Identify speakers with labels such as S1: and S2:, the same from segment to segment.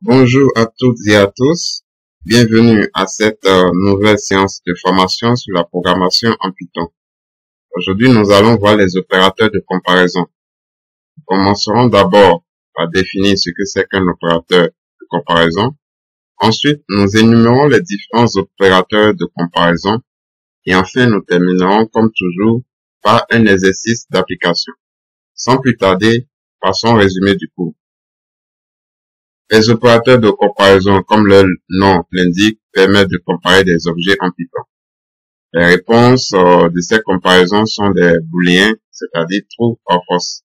S1: Bonjour à toutes et à tous. Bienvenue à cette nouvelle séance de formation sur la programmation en Python. Aujourd'hui, nous allons voir les opérateurs de comparaison. Nous commencerons d'abord par définir ce que c'est qu'un opérateur de comparaison. Ensuite, nous énumérons les différents opérateurs de comparaison. Et enfin, nous terminerons comme toujours par un exercice d'application. Sans plus tarder, passons au résumé du cours. Les opérateurs de comparaison, comme leur nom l'indique, permettent de comparer des objets en Python. Les réponses de ces comparaisons sont des booléens, c'est-à-dire true ou false.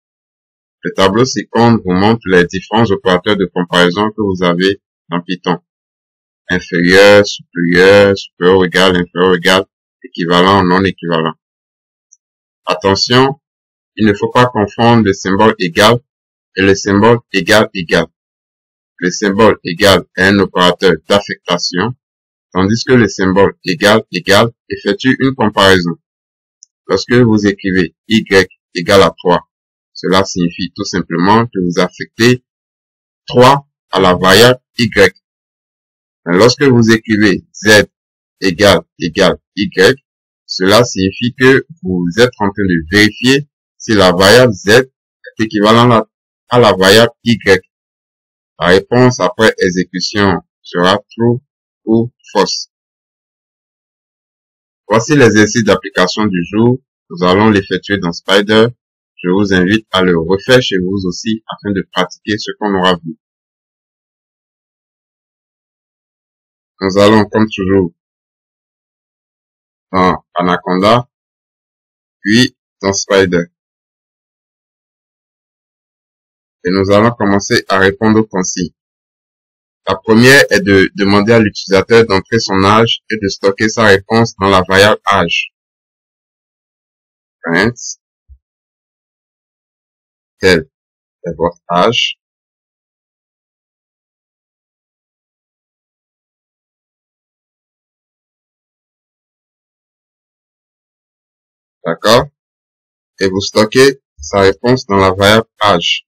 S1: Le tableau ci-contre vous montre les différents opérateurs de comparaison que vous avez dans Python. Inférieur, supérieur, supérieur égal, inférieur égal, équivalent, non équivalent. Attention, il ne faut pas confondre le symbole égal et le symbole égal égal. Le symbole égal est un opérateur d'affectation, tandis que le symbole égal égal effectue une comparaison. Lorsque vous écrivez y égale à 3, cela signifie tout simplement que vous affectez 3 à la variable y. Mais lorsque vous écrivez z égale y, cela signifie que vous êtes en train de vérifier si la variable z est équivalente à la variable y. La réponse après exécution sera true ou false. Voici l'exercice d'application du jour. Nous allons l'effectuer dans Spider. Je vous invite à le refaire chez vous aussi afin de pratiquer ce qu'on aura vu. Nous allons, comme toujours, dans Anaconda, puis dans Spider. Et nous allons commencer à répondre aux consignes. La première est de demander à l'utilisateur d'entrer son âge et de stocker sa réponse dans la variable âge. Print. Quel est votre âge? D'accord? Et vous stockez sa réponse dans la variable âge.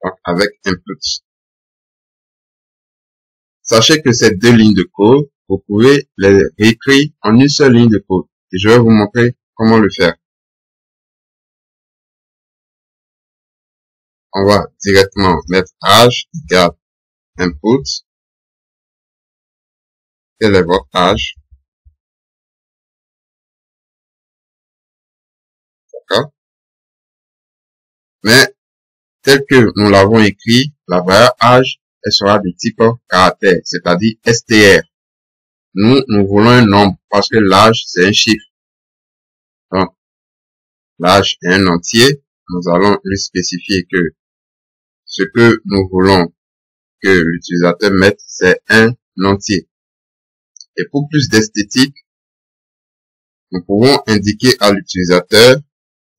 S1: Donc, avec input. Sachez que ces deux lignes de code, vous pouvez les réécrire en une seule ligne de code. Et je vais vous montrer comment le faire. On va directement mettre âge égale input. Quel est votre âge? D'accord? Mais, tel que nous l'avons écrit, la variable âge, elle sera de type caractère, c'est-à-dire str. Nous voulons un nombre parce que l'âge, c'est un chiffre. Donc, l'âge est un entier. Nous allons lui spécifier que ce que nous voulons que l'utilisateur mette, c'est un entier. Et pour plus d'esthétique, nous pouvons indiquer à l'utilisateur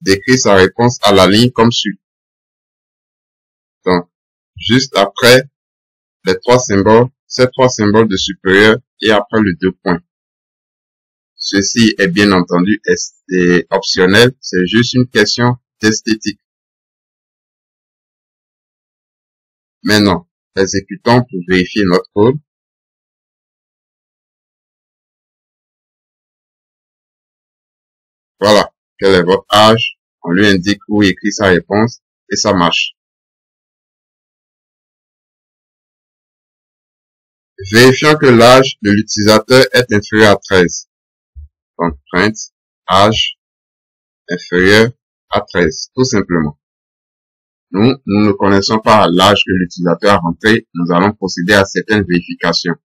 S1: d'écrire sa réponse à la ligne comme suit. Donc, juste après les ces trois symboles de supérieur et après le 2 points. Ceci est bien entendu optionnel, c'est juste une question d'esthétique. Maintenant, exécutons pour vérifier notre code. Voilà, quel est votre âge? On lui indique où écrit sa réponse et ça marche. Vérifions que l'âge de l'utilisateur est inférieur à 13. Donc, print, âge inférieur à 13, tout simplement. Nous ne connaissons pas l'âge que l'utilisateur a rentré, nous allons procéder à certaines vérifications,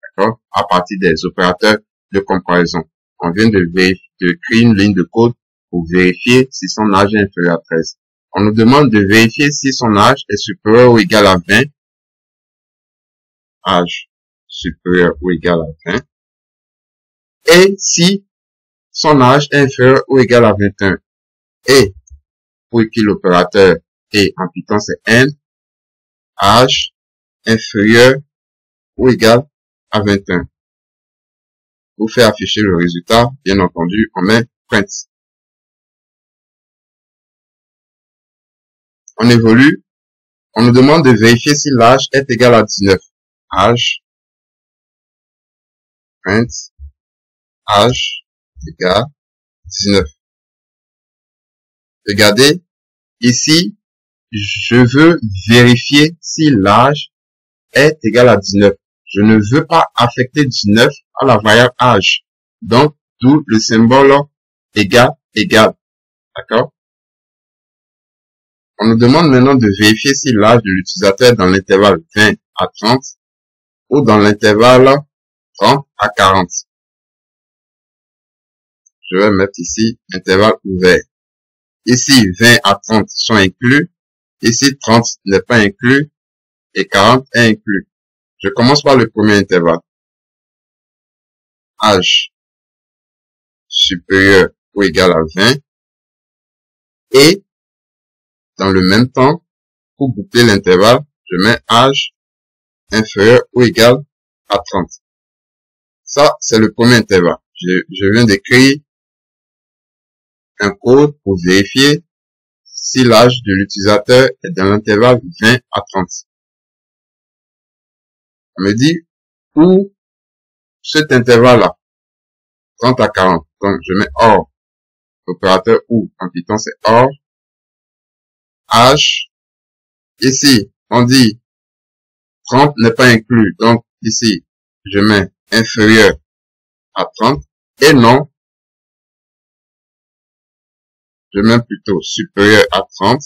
S1: d'accord, à partir des opérateurs de comparaison. On vient de créer une ligne de code pour vérifier si son âge est inférieur à 13. On nous demande de vérifier si son âge est supérieur ou égal à 20. Âge supérieur ou égal à 20. Et si son âge est inférieur ou égal à 21. Et pour qui l'opérateur et en Python c'est n, âge inférieur ou égal à 21. Pour faire afficher le résultat, bien entendu, on met print. On évolue. On nous demande de vérifier si l'âge est égal à 19. Âge, print, âge égale 19. Regardez, ici, je veux vérifier si l'âge est égal à 19. Je ne veux pas affecter 19 à la variable âge. Donc, d'où le symbole égal, égal. D'accord? On nous demande maintenant de vérifier si l'âge de l'utilisateur est dans l'intervalle 20 à 30 ou dans l'intervalle 30 à 40. Je vais mettre ici intervalle ouvert. Ici, 20 à 30 sont inclus. Ici, 30 n'est pas inclus et 40 est inclus. Je commence par le premier intervalle. Âge supérieur ou égal à 20. Et, dans le même temps, pour boucler l'intervalle, je mets âge inférieur ou égal à 30. Ça, c'est le premier intervalle. Je viens d'écrire un code pour vérifier si l'âge de l'utilisateur est dans l'intervalle 20 à 30. On me dit où cet intervalle-là, 30 à 40. Donc, je mets OR. L'opérateur OU en Python, c'est OR. Âge. Ici, on dit 30 n'est pas inclus. Donc, ici, je mets inférieur à 30. Et non, je mets plutôt supérieur à 30.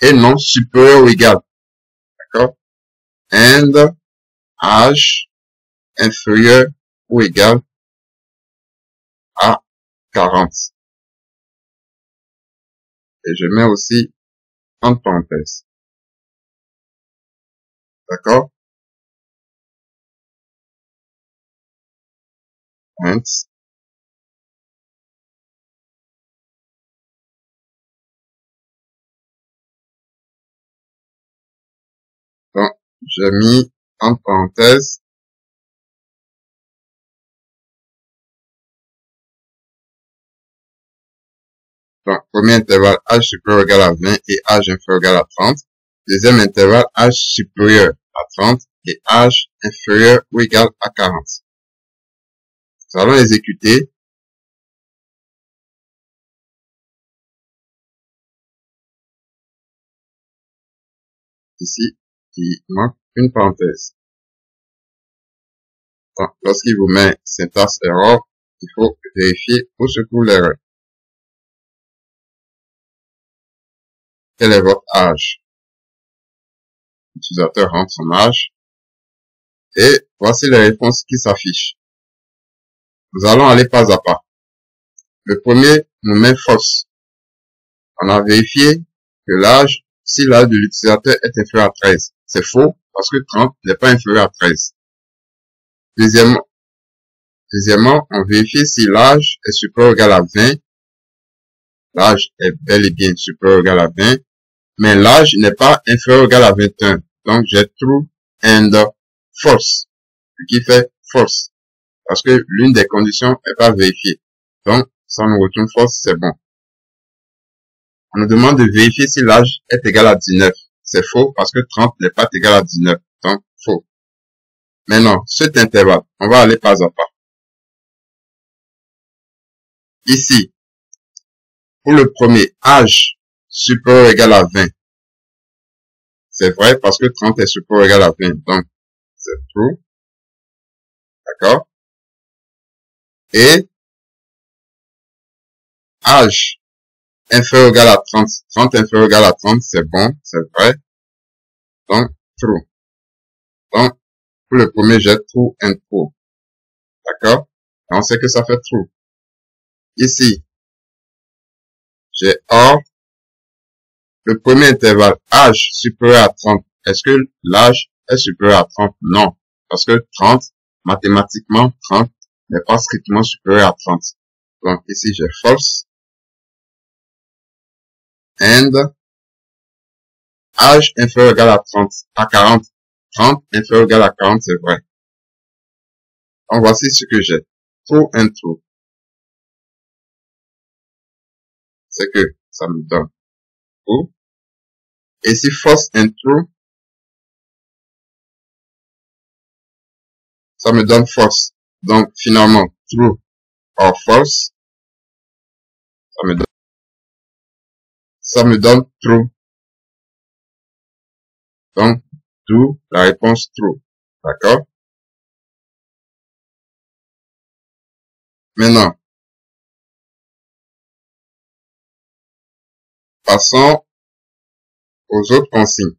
S1: Et non, supérieur ou égal. D'accord? And, âge, inférieur ou égal à 40. Et je mets aussi entre parenthèses. D'accord? Int. Donc, j'ai mis entre parenthèses. Donc, premier intervalle, âge supérieur ou égal à 20 et âge inférieur ou égal à 30. Deuxième intervalle, âge supérieur à 30 et âge inférieur ou égal à 40. Nous allons exécuter. Ici, il manque une parenthèse. Donc, lorsqu'il vous met syntaxe error, il faut vérifier où se trouve l'erreur. Quel est votre âge? L'utilisateur rentre son âge. Et voici les réponses qui s'affichent. Nous allons aller pas à pas. Le premier nous met fausse. On a vérifié que l'âge, si l'âge de l'utilisateur est inférieur à 13. C'est faux parce que 30 n'est pas inférieur à 13. Deuxièmement, on vérifie si l'âge est supérieur ou égal à 20. L'âge est bel et bien supérieur ou égal à 20. Mais l'âge n'est pas inférieur ou égal à 21. Donc, j'ai true and false. Ce qui fait false. Parce que l'une des conditions n'est pas vérifiée. Donc, ça nous retourne false, c'est bon. On nous demande de vérifier si l'âge est égal à 19. C'est faux parce que 30 n'est pas égal à 19. Donc, faux. Maintenant, cet intervalle, on va aller pas à pas. Ici, pour le premier, âge supérieur ou égal à 20. C'est vrai parce que 30 est supérieur ou égal à 20. Donc, c'est true. D'accord? Et âge inférieur ou égal à 30. 30 inférieur ou égal à 30, c'est bon, c'est vrai. Donc, true. Donc, pour le premier, j'ai true and true. D'accord? Et on sait que ça fait true. Ici, j'ai or. Le premier intervalle, âge supérieur à 30. Est-ce que l'âge est supérieur à 30? Non. Parce que 30, mathématiquement, 30 n'est pas strictement supérieur à 30. Donc, ici, j'ai false. And, âge inférieur ou égal à 30, à 40. 30 inférieur ou égal à 40, c'est vrai. Donc, voici ce que j'ai. True and true. C'est que ça me donne true. Ici, false and true, ça me donne false. Donc, finalement, true or false, ça me donne true. Donc, d'où la réponse true. D'accord? Maintenant, passons aux autres consignes.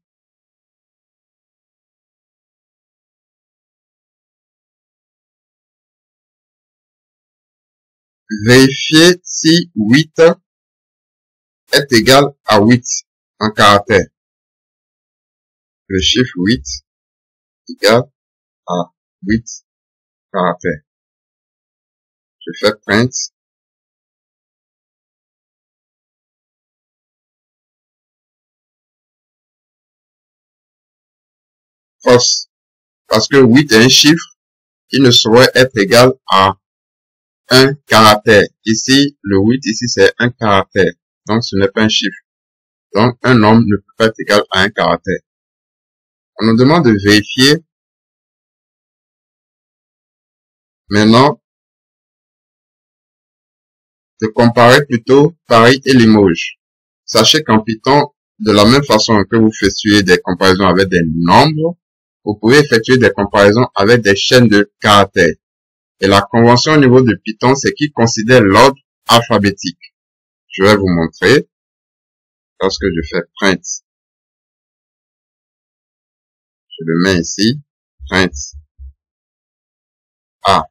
S1: Vérifiez si 8 est égal à 8 en caractère. Le chiffre 8 égal à 8 caractères. Je fais print. False. Parce que 8 est un chiffre qui ne saurait être égal à un caractère. Ici, le 8, ici, c'est un caractère. Donc, ce n'est pas un chiffre. Donc, un nombre ne peut pas être égal à un caractère. On nous demande de vérifier. Maintenant, de comparer plutôt Paris et Limoges. Sachez qu'en Python, de la même façon que vous effectuez des comparaisons avec des nombres, vous pouvez effectuer des comparaisons avec des chaînes de caractères. Et la convention au niveau de Python, c'est qu'il considère l'ordre alphabétique. Je vais vous montrer. Lorsque je fais print, je le mets ici, print A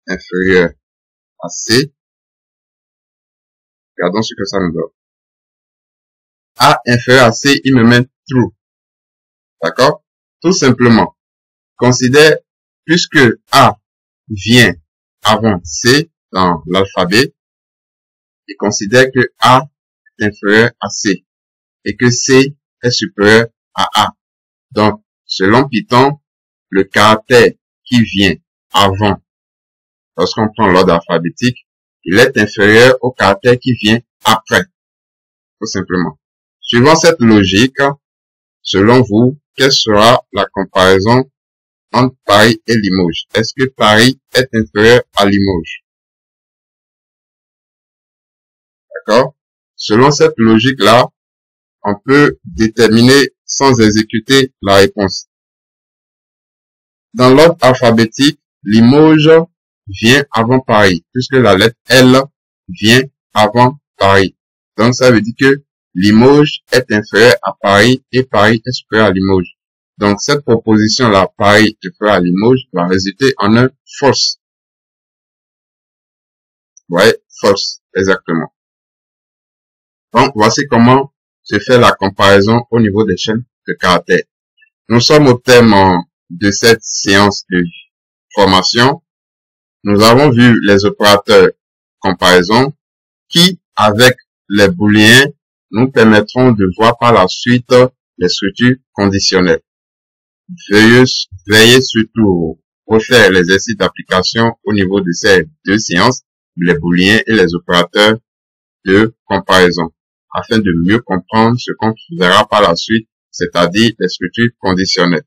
S1: inférieur à C. Regardons ce que ça nous donne. A inférieur à C, il me met true. D'accord? Tout simplement, considère, puisque A vient avant C dans l'alphabet, il considère que A est inférieur à C et que C est supérieur à A. Donc, selon Python, le caractère qui vient avant, lorsqu'on prend l'ordre alphabétique, il est inférieur au caractère qui vient après, tout simplement. Suivant cette logique, selon vous, quelle sera la comparaison entre Paris et Limoges? Est-ce que Paris est inférieur à Limoges? D'accord? Selon cette logique-là, on peut déterminer sans exécuter la réponse. Dans l'ordre alphabétique, Limoges vient avant Paris, puisque la lettre L vient avant Paris. Donc, ça veut dire que Limoges est inférieur à Paris et Paris est supérieur à Limoges. Donc, cette proposition-là, Paris inférieur à Limoges, va résulter en un false. Ouais, false, exactement. Donc, voici comment se fait la comparaison au niveau des chaînes de caractères. Nous sommes au terme de cette séance de formation. Nous avons vu les opérateurs comparaison qui, avec les booléens, nous permettront de voir par la suite les structures conditionnelles. Veuillez surtout refaire l'exercice d'application au niveau de ces deux séances, les booléens et les opérateurs de comparaison, afin de mieux comprendre ce qu'on verra par la suite, c'est-à-dire les structures conditionnelles.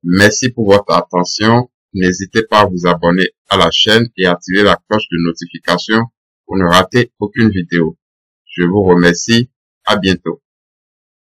S1: Merci pour votre attention. N'hésitez pas à vous abonner à la chaîne et activer la cloche de notification pour ne rater aucune vidéo. Je vous remercie. À bientôt.